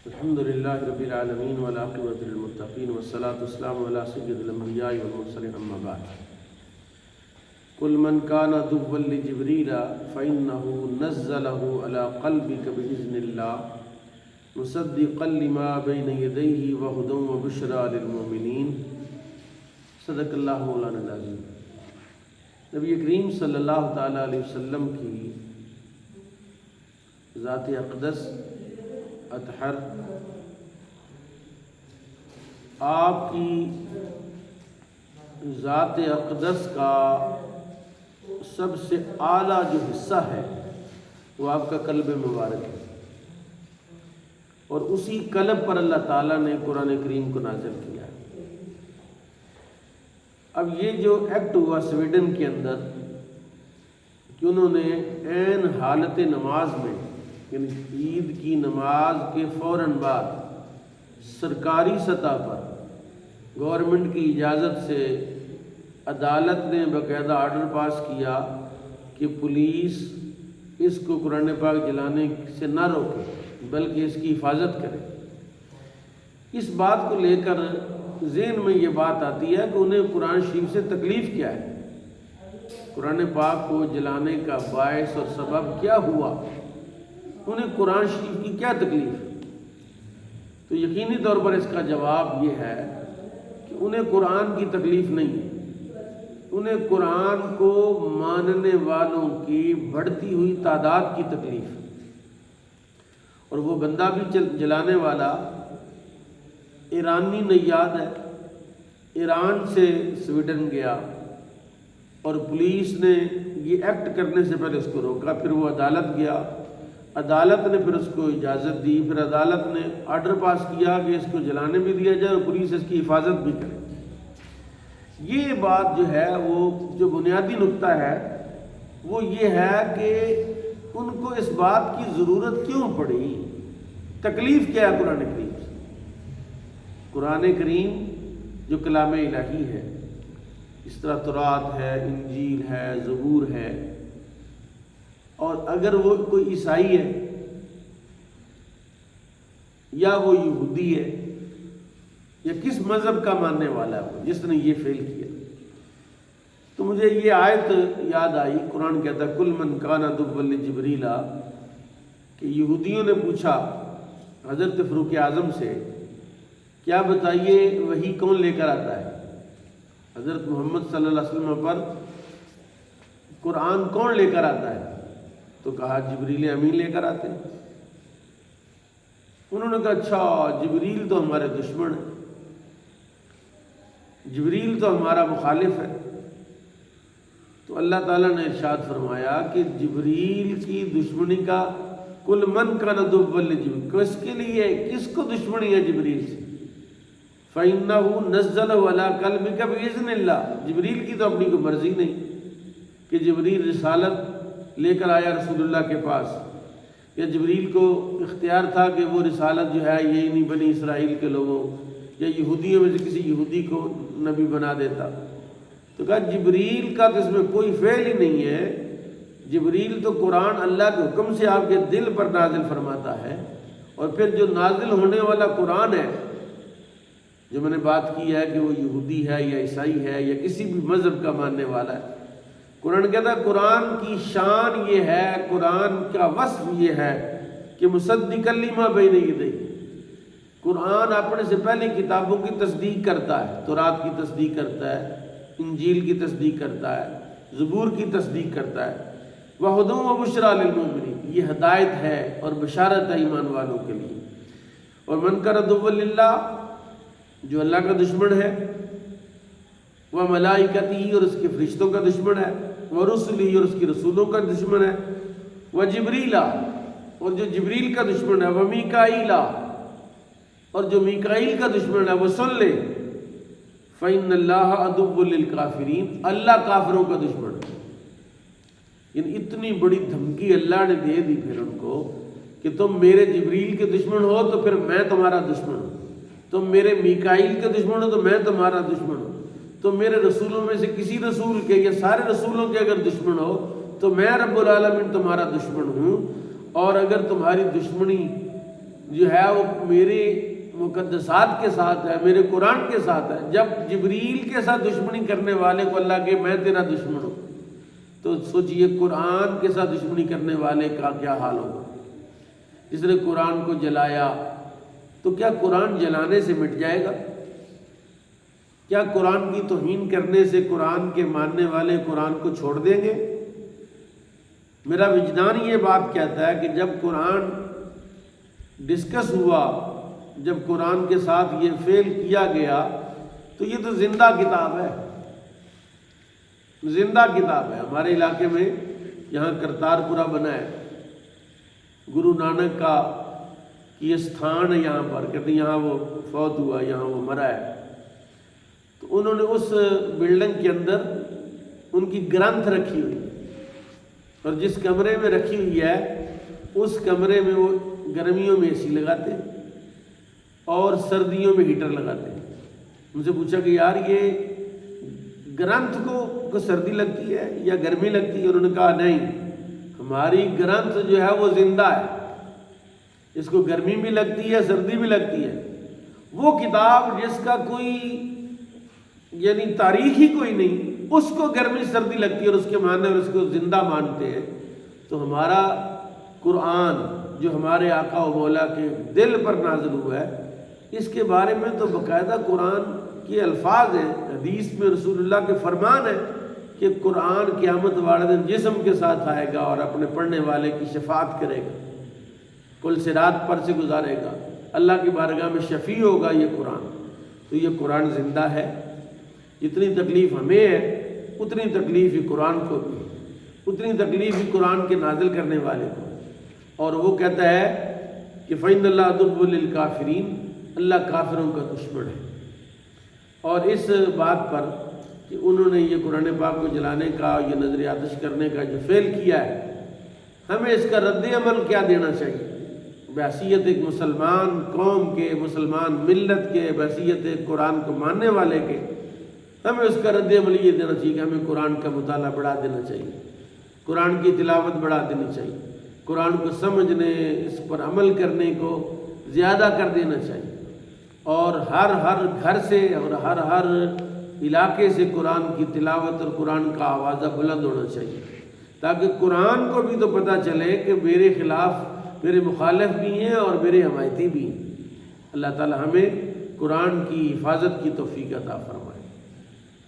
الحمد للہ رب العالمین والعاقبۃ للمتقین والصلاۃ والسلام علی سید الانبیاء والمرسلین اما بعد قل من کان عدوا لجبریل فإنہ نزلہ علی قلبک بإذن اللہ مصدقا لما بین یدیہ وہدی وبشریٰ للمؤمنین۔ صدق اللہ مولانا العظیم۔ نبی کریم صلی اللہ تعالیٰ علیہ وسلم کی ذات اقدس اطہر، آپ کی ذات اقدس کا سب سے اعلیٰ جو حصہ ہے وہ آپ کا قلب مبارک ہے، اور اسی قلب پر اللہ تعالیٰ نے قرآن کریم کو نازل کیا ہے۔ اب یہ جو ایکٹ ہوا سویڈن کے اندر کہ انہوں نے عین حالت نماز میں، یعنی عید کی نماز کے فوراً بعد سرکاری سطح پر گورنمنٹ کی اجازت سے عدالت نے باقاعدہ آرڈر پاس کیا کہ پولیس اس کو قرآن پاک جلانے سے نہ روکے بلکہ اس کی حفاظت کرے۔ اس بات کو لے کر ذہن میں یہ بات آتی ہے کہ انہیں قرآن شریف سے تکلیف کیا ہے، قرآن پاک کو جلانے کا باعث اور سبب کیا ہوا، انہیں قرآن شریف کی کیا تکلیف؟ تو یقینی طور پر اس کا جواب یہ ہے کہ انہیں قرآن کی تکلیف نہیں ہے، انہیں قرآن کو ماننے والوں کی بڑھتی ہوئی تعداد کی تکلیف۔ اور وہ بندہ بھی جلانے والا ایرانی نیاد ہے، ایران سے سویڈن گیا اور پولیس نے یہ ایکٹ کرنے سے پہلے اس کو روکا، پھر وہ عدالت گیا، عدالت نے پھر اس کو اجازت دی، پھر عدالت نے آرڈر پاس کیا کہ اس کو جلانے بھی دیا جائے اور پولیس اس کی حفاظت بھی کرے۔ یہ بات جو ہے وہ جو بنیادی نقطہ ہے وہ یہ ہے کہ ان کو اس بات کی ضرورت کیوں پڑی، تکلیف کیا ہے قرآن کریم سے۔ قرآن کریم جو کلام الہی ہے، اس طرح تورات ہے، انجیل ہے، زبور ہے، اور اگر وہ کوئی عیسائی ہے یا وہ یہودی ہے یا کس مذہب کا ماننے والا ہے وہ جس نے یہ فعل کیا، تو مجھے یہ آیت یاد آئی۔ قرآن کہتا ہے کل من کان عدوا لجبریل، کہ یہودیوں نے پوچھا حضرت فاروق اعظم سے، کیا بتائیے وحی کون لے کر آتا ہے، حضرت محمد صلی اللہ علیہ وسلم پر قرآن کون لے کر آتا ہے؟ تو کہا جبریل امین لے کر آتے ہیں۔ انہوں نے کہا اچھا، جبریل تو ہمارے دشمن ہے، جبریل تو ہمارا مخالف ہے۔ تو اللہ تعالیٰ نے ارشاد فرمایا کہ جبریل کی دشمنی کا کل من کان عدوا لجبریل، کس کے لیے، کس کو دشمنی ہے جبریل سے؟ فَإِنَّهُ نَزَّلَهُ عَلَىٰ قَلْبِكَ بِإِذْنِ اللَّهِ، جبریل کی تو اپنی کوئی مرضی نہیں کہ جبریل رسالت لے کر آیا رسول اللہ کے پاس، یا جبریل کو اختیار تھا کہ وہ رسالت جو ہے یہ نہیں بنی اسرائیل کے لوگوں یا یہودیوں میں سے کسی یہودی کو نبی بنا دیتا۔ تو کہا جبریل کا تو اس میں کوئی فعل ہی نہیں ہے، جبریل تو قرآن اللہ کے حکم سے آپ کے دل پر نازل فرماتا ہے، اور پھر جو نازل ہونے والا قرآن ہے، جو میں نے بات کی ہے کہ وہ یہودی ہے یا عیسائی ہے یا کسی بھی مذہب کا ماننے والا ہے، قرآن کہتا ہے قرآن کی شان یہ ہے، قرآن کا وصف یہ ہے کہ مصدقا لما بین یدیہ، قرآن اپنے سے پہلی کتابوں کی تصدیق کرتا ہے، تورات کی تصدیق کرتا ہے، انجیل کی تصدیق کرتا ہے، زبور کی تصدیق کرتا ہے، وہدی وبشریٰ للمؤمنین، یہ ہدایت ہے اور بشارت ہے ایمان والوں کے لیے۔ اور من کان عدوا للہ، جو اللہ کا دشمن ہے، وملائکتہ، اور اس کے فرشتوں کا دشمن ہے، ورسلہ، اور اس کی رسولوں کا دشمن ہے، وجبریل، اور جو جبریل کا دشمن ہے، ومیکائیل، اور جو میکائیل کا دشمن ہے، وسن لے فإن اللہ عدو للکافرین، اللہ کافروں کا دشمن ہے۔ یعنی اتنی بڑی دھمکی اللہ نے دے دی پھر ان کو کہ تم میرے جبریل کے دشمن ہو تو پھر میں تمہارا دشمن ہوں، تم میرے میکائیل کے دشمن ہو تو میں تمہارا دشمن ہوں، تو میرے رسولوں میں سے کسی رسول کے یا سارے رسولوں کے اگر دشمن ہو تو میں رب العالمین تمہارا دشمن ہوں، اور اگر تمہاری دشمنی جو ہے وہ میرے مقدسات کے ساتھ ہے، میرے قرآن کے ساتھ ہے۔ جب جبریل کے ساتھ دشمنی کرنے والے کو اللہ کہ میں تیرا دشمن ہوں، تو سوچئے قرآن کے ساتھ دشمنی کرنے والے کا کیا حال ہوگا۔ جس نے قرآن کو جلایا تو کیا قرآن جلانے سے مٹ جائے گا؟ کیا قرآن کی توہین کرنے سے قرآن کے ماننے والے قرآن کو چھوڑ دیں گے؟ میرا وجدان یہ بات کہتا ہے کہ جب قرآن ڈسکس ہوا، جب قرآن کے ساتھ یہ فعل کیا گیا، تو یہ تو زندہ کتاب ہے، زندہ کتاب ہے۔ ہمارے علاقے میں یہاں کرتارپورہ بنا ہے، گرو نانک کا یہ استھان ہے، یہاں پر کہتے ہیں یہاں وہ فوت ہوا، یہاں وہ مرا ہے۔ تو انہوں نے اس بلڈنگ کے اندر ان کی گرنتھ رکھی ہوئی، اور جس کمرے میں رکھی ہوئی ہے اس کمرے میں وہ گرمیوں میں اے سی لگاتے اور سردیوں میں ہیٹر لگاتے ہیں۔ ان سے پوچھا کہ یار یہ گرنتھ کو سردی لگتی ہے یا گرمی لگتی ہے؟ انہوں نے کہا نہیں، ہماری گرنتھ جو ہے وہ زندہ ہے، اس کو گرمی بھی لگتی ہے، سردی بھی لگتی ہے۔ وہ کتاب جس کا کوئی یعنی تاریخ ہی کوئی نہیں، اس کو گرمی سردی لگتی ہے اور اس کے ماننے اور اس کو زندہ مانتے ہیں۔ تو ہمارا قرآن جو ہمارے آقا و مولا کے دل پر نازل ہوا ہے، اس کے بارے میں تو باقاعدہ قرآن کے الفاظ ہیں، حدیث میں رسول اللہ کے فرمان ہے کہ قرآن قیامت والے دن جسم کے ساتھ آئے گا اور اپنے پڑھنے والے کی شفاعت کرے گا، کل صراط پر سے گزارے گا، اللہ کی بارگاہ میں شفیع ہوگا یہ قرآن۔ تو یہ قرآن زندہ ہے۔ جتنی تکلیف ہمیں ہے اتنی تکلیف ہی قرآن کو بھی، اتنی تکلیف ہی قرآن کے نازل کرنے والے کو۔ اور وہ کہتا ہے کہ فَإِنَّ اللَّهَ عَدُوٌّ لِّلْكَافِرِينَ، اللہ کافروں کا دشمن ہے۔ اور اس بات پر کہ انہوں نے یہ قرآن پاک کو جلانے کا، یہ نظر آتش کرنے کا جو فعل کیا ہے، ہمیں اس کا رد عمل کیا دینا چاہیے؟ بحیثیت ایک مسلمان قوم کے، مسلمان ملت کے، بحیثیت ایک قرآن کو ماننے والے کے، ہمیں اس کا رد عمل یہ دینا چاہیے کہ ہمیں قرآن کا مطالعہ بڑھا دینا چاہیے، قرآن کی تلاوت بڑھا دینی چاہیے، قرآن کو سمجھنے، اس پر عمل کرنے کو زیادہ کر دینا چاہیے، اور ہر گھر سے اور ہر علاقے سے قرآن کی تلاوت اور قرآن کا آوازہ بلند ہونا چاہیے، تاکہ قرآن کو بھی تو پتہ چلے کہ میرے خلاف میرے مخالف بھی ہیں اور میرے حمایتی بھی ہیں۔ اللہ تعالی ہمیں قرآن کی حفاظت کی توفیق عطا فرمائے۔